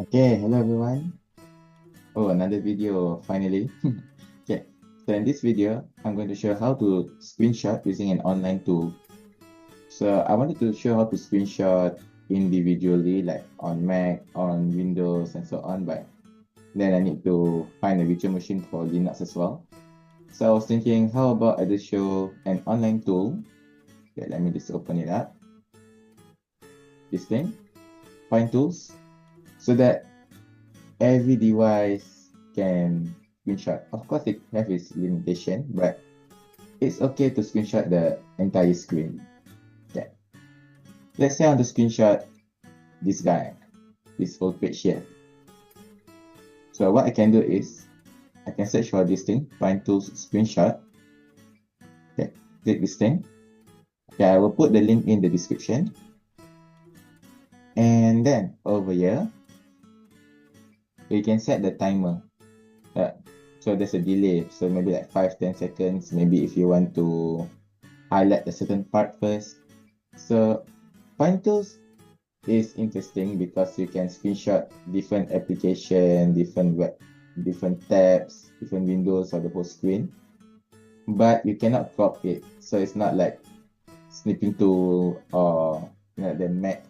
Okay, hello everyone. Oh, another video finally. Okay, so in this video, I'm going to show how to screenshot using an online tool. So I wanted to show how to screenshot individually, like on Mac, on Windows, and so on, but then I need to find a virtual machine for Linux as well. So I was thinking, how about I just show an online tool? Okay, let me just open it up. This thing, find tools, so that every device can screenshot. Of course, it has its limitation, but it's okay to screenshot the entire screen. Okay. Let's say I want to screenshot this guy, this whole page here. So what I can do is, I can search for this thing, find tools screenshot. Okay, click this thing. Okay, I will put the link in the description. And then over here, you can set the timer. So there's a delay, so maybe like 5-10 seconds, maybe if you want to highlight a certain part first. So Pinetools is interesting because you can screenshot different application, different tabs, different windows of the whole screen, but you cannot crop it. So it's not like snipping tool or the Mac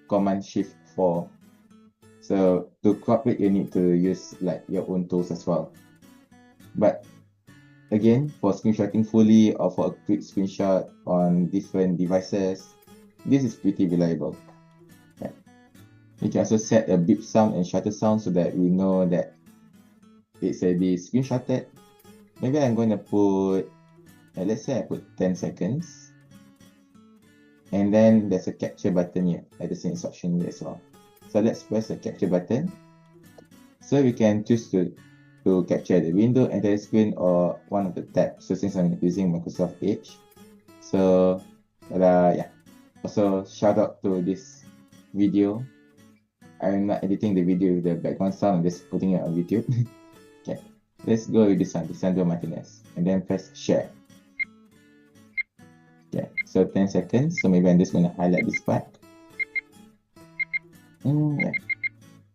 Command Shift 4. So to crop it, you need to use like your own tools as well. But again, for screenshotting fully or for a quick screenshot on different devices, this is pretty reliable. Yeah. You can also set a beep sound and shutter sound so that we know that it's already screenshotted. Maybe I'm going to put, let's say I put 10 seconds. And then there's a capture button here at the same instruction here as well. So let's press the capture button. So we can choose to capture the window, entire screen, or one of the tabs. So since I'm using Microsoft Edge, so yeah. Also shout out to this video. I'm not editing the video with the background sound, I'm just putting it on YouTube. Okay, let's go with this one, Lisandro Martinez, and then press share. Okay, so 10 seconds. So maybe I'm just going to highlight this part. Yeah,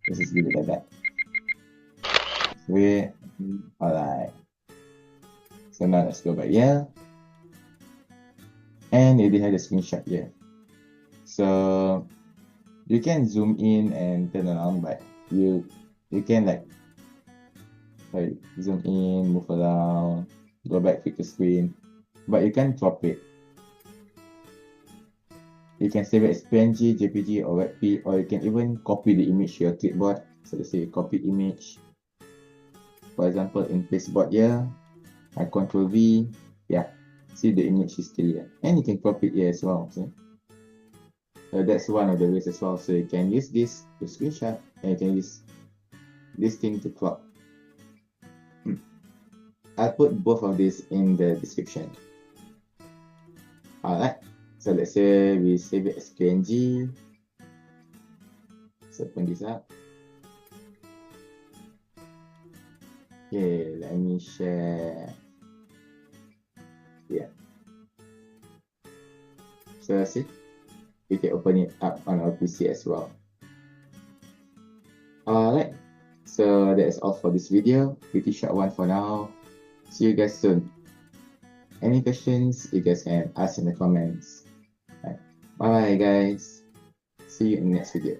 let's just leave it like that. Sweet. Alright. So now let's go back here. And it had a screenshot here. So you can zoom in and turn around, but you can like zoom in, move around, go back, click the screen, but you can't crop it. You can save it as PNG, JPG, or WebP, or you can even copy the image to your clipboard. So let's say you copy image. For example, in Pasteboard here, I Control V, yeah, see the image is still here. And you can crop it here as well. See? So that's one of the ways as well. So you can use this to screenshot, and you can use this thing to crop. I'll put both of these in the description. Alright, so let's say we save it as PNG. Let's open this up. Okay, let me share. Yeah. So see, we can open it up on our PC as well. Alright, so that's all for this video. Pretty short one for now. See you guys soon. Any questions, you guys can ask in the comments. Bye bye guys. See you in the next video.